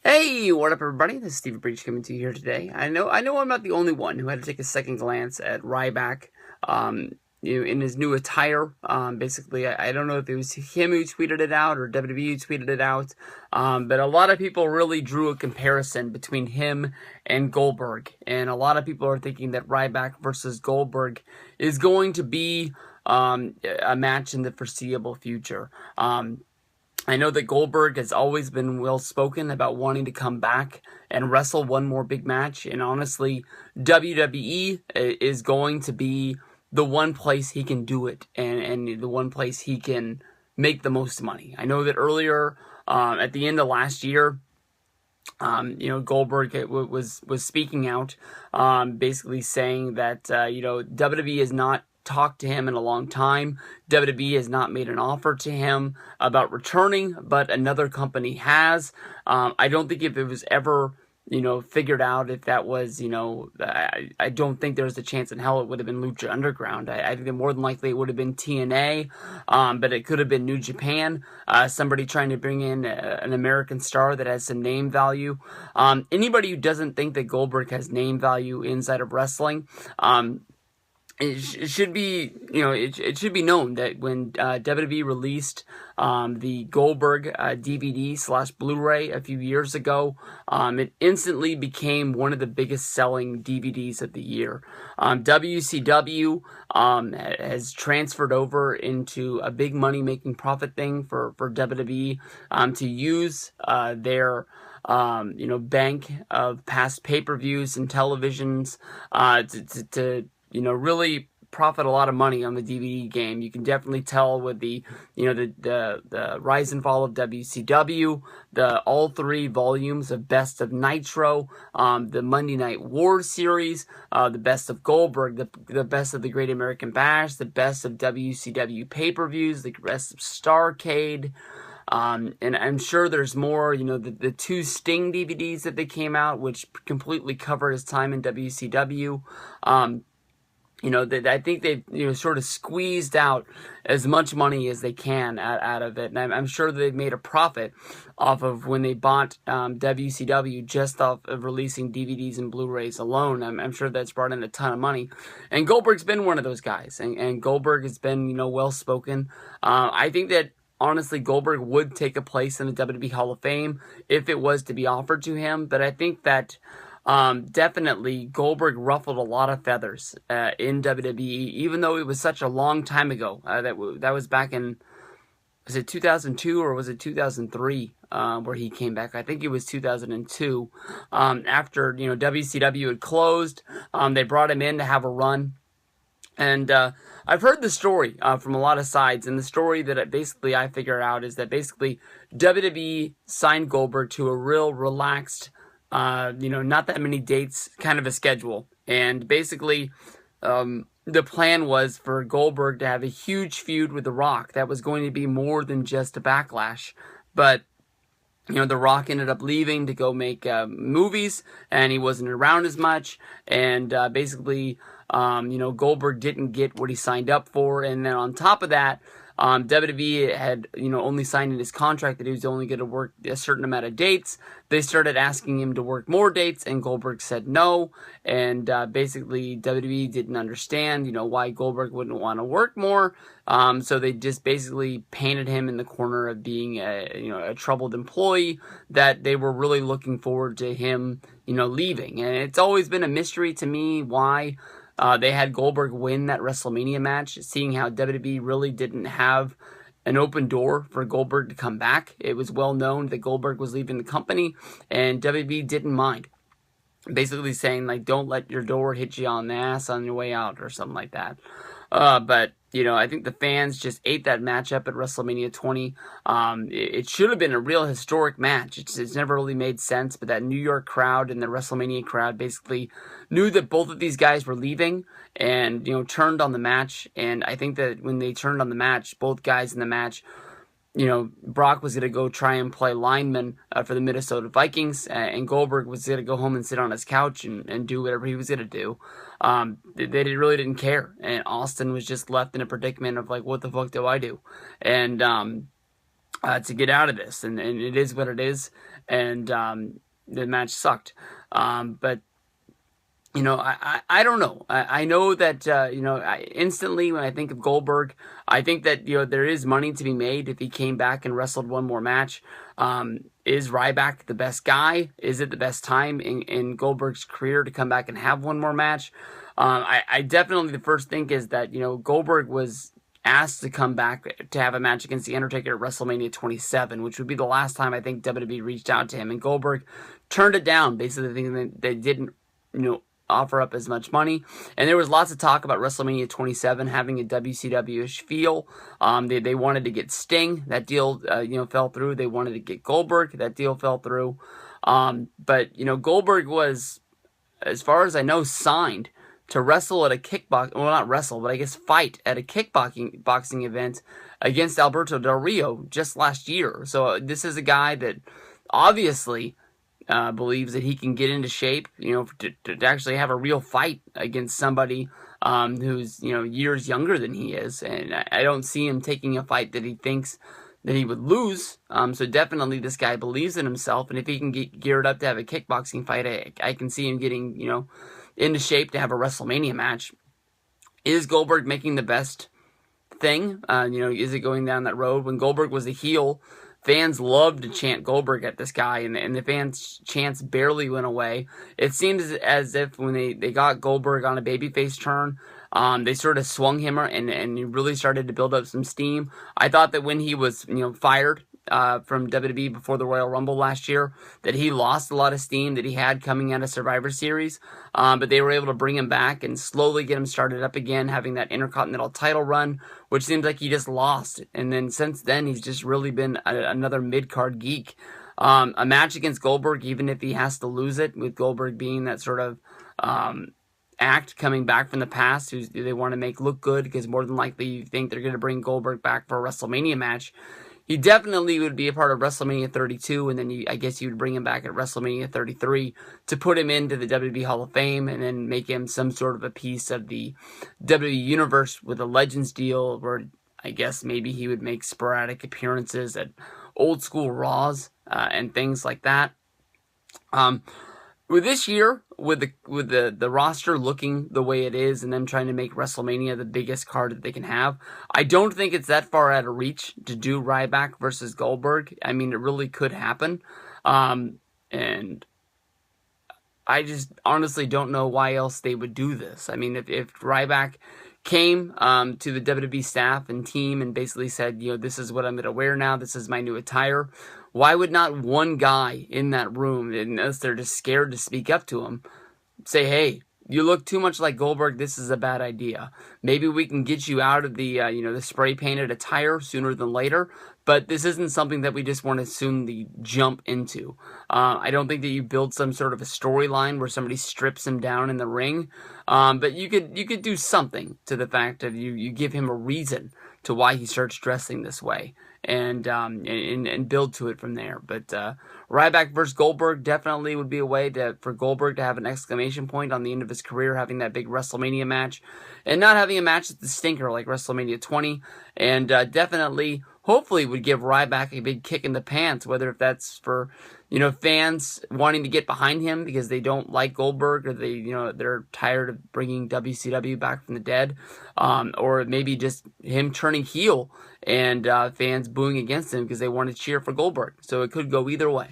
Hey, what up, everybody? This is Steve Breach coming to you here today. I know I'm not the only one who had to take a second glance at Ryback, in his new attire. Basically, I don't know if it was him who tweeted it out or WWE who tweeted it out, but a lot of people really drew a comparison between him and Goldberg, and a lot of people are thinking that Ryback versus Goldberg is going to be a match in the foreseeable future. I know that Goldberg has always been well-spoken about wanting to come back and wrestle one more big match, and honestly, WWE is going to be the one place he can do it, and the one place he can make the most money. I know that earlier, at the end of last year, Goldberg was speaking out, basically saying that, WWE has not talked to him in a long time. WWE has not made an offer to him about returning, but another company has. I don't think if it was ever, figured out if that was, I don't think there's a chance in hell it would have been Lucha Underground. I think that more than likely it would have been TNA, but it could have been New Japan, somebody trying to bring in an American star that has some name value. Anybody who doesn't think that Goldberg has name value inside of wrestling, it should be, it should be known that when WWE released the Goldberg DVD/Blu-ray a few years ago, it instantly became one of the biggest selling DVDs of the year. WCW has transferred over into a big money-making profit thing for WWE to use their bank of past pay-per-views and televisions to really profit a lot of money on the DVD game. You can definitely tell with the rise and fall of WCW, all 3 volumes of Best of Nitro, the Monday Night War series, the Best of Goldberg, the Best of the Great American Bash, the Best of WCW pay-per-views, the Best of Starrcade. And I'm sure there's more, the 2 Sting DVDs that they came out, which completely cover his time in WCW. I think they've, sort of squeezed out as much money as they can out of it. And I'm sure they've made a profit off of when they bought WCW just off of releasing DVDs and Blu-rays alone. I'm sure that's brought in a ton of money. And Goldberg's been one of those guys. And Goldberg has been, well-spoken. I think that, honestly, Goldberg would take a place in the WWE Hall of Fame if it was to be offered to him. But I think that definitely Goldberg ruffled a lot of feathers in WWE, even though it was such a long time ago. That was back in, was it 2002 or was it 2003 where he came back? I think it was 2002. After WCW had closed, they brought him in to have a run. And I've heard the story from a lot of sides, and the story that I figured out is that basically WWE signed Goldberg to a real relaxed, not that many dates kind of a schedule. And basically, the plan was for Goldberg to have a huge feud with The Rock that was going to be more than just a Backlash. But The Rock ended up leaving to go make movies, and he wasn't around as much. And basically, Goldberg didn't get what he signed up for. And then on top of that, WWE had, only signed in his contract that he was only going to work a certain amount of dates. They started asking him to work more dates, and Goldberg said no. And basically, WWE didn't understand, why Goldberg wouldn't want to work more. So they just basically painted him in the corner of being a troubled employee, that they were really looking forward to him, leaving. And it's always been a mystery to me why they had Goldberg win that WrestleMania match, seeing how WWE really didn't have an open door for Goldberg to come back. It was well known that Goldberg was leaving the company, and WWE didn't mind. Basically saying, don't let your door hit you on the ass on your way out, or something like that. But I think the fans just ate that match up at WrestleMania 20. It should have been a real historic match. It's never really made sense, but that New York crowd and the WrestleMania crowd basically knew that both of these guys were leaving and, turned on the match. And I think that when they turned on the match, both guys in the match, Brock was going to go try and play lineman for the Minnesota Vikings, and Goldberg was going to go home and sit on his couch and do whatever he was going to do. They really didn't care, and Austin was just left in a predicament of what the fuck do I do? And to get out of this, and it is what it is. and the match sucked. But I don't know. I know that, instantly when I think of Goldberg, I think that, there is money to be made if he came back and wrestled one more match. Is Ryback the best guy? Is it the best time in Goldberg's career to come back and have one more match? I definitely, the first thing is that, Goldberg was asked to come back to have a match against The Undertaker at WrestleMania 27, which would be the last time I think WWE reached out to him. And Goldberg turned it down, basically thinking that they didn't, offer up as much money. And there was lots of talk about WrestleMania 27 having a WCW-ish feel. They wanted to get Sting. That deal, fell through. They wanted to get Goldberg. That deal fell through. But Goldberg was, as far as I know, signed to wrestle at a not wrestle, but I guess fight at a boxing event against Alberto Del Rio just last year. So this is a guy that obviously believes that he can get into shape, to actually have a real fight against somebody who's, years younger than he is. And I don't see him taking a fight that he thinks that he would lose. So definitely this guy believes in himself. And if he can get geared up to have a kickboxing fight, I can see him getting, into shape to have a WrestleMania match. Is Goldberg making the best thing? Is it going down that road? When Goldberg was a heel, fans loved to chant Goldberg at this guy, and the fans' chants barely went away. It seems as if when they got Goldberg on a babyface turn, they sort of swung him and he really started to build up some steam. I thought that when he was, fired from WWE before the Royal Rumble last year, that he lost a lot of steam that he had coming out of Survivor Series, but they were able to bring him back and slowly get him started up again, having that Intercontinental title run, which seems like he just lost. And then since then, he's just really been another mid-card geek. A match against Goldberg, even if he has to lose it, with Goldberg being that sort of act coming back from the past, who they want to make look good, because more than likely you think they're going to bring Goldberg back for a WrestleMania match. He definitely would be a part of WrestleMania 32, and then I guess you would bring him back at WrestleMania 33 to put him into the WWE Hall of Fame, and then make him some sort of a piece of the WWE Universe with a Legends deal, where I guess maybe he would make sporadic appearances at old school Raws and things like that. With this year, with the roster looking the way it is, and them trying to make WrestleMania the biggest card that they can have, I don't think it's that far out of reach to do Ryback versus Goldberg. I mean, it really could happen. And I just honestly don't know why else they would do this. I mean, if Ryback came to the WWE staff and team and basically said, this is what I'm going to wear now, this is my new attire, why would not one guy in that room, unless they're just scared to speak up to him, say, hey, you look too much like Goldberg, this is a bad idea. Maybe we can get you out of the, the spray-painted attire sooner than later, but this isn't something that we just want to soon jump into. I don't think that you build some sort of a storyline where somebody strips him down in the ring, but you could do something to the fact of you give him a reason to why he starts dressing this way, and build to it from there. But Ryback versus Goldberg definitely would be a way for Goldberg to have an exclamation point on the end of his career, having that big WrestleMania match, and not having a match that's the stinker like WrestleMania 20, and definitely, hopefully, would give Ryback a big kick in the pants, whether if that's for, fans wanting to get behind him because they don't like Goldberg, or they're tired of bringing WCW back from the dead, or maybe just him turning heel and fans booing against him because they want to cheer for Goldberg. So it could go either way.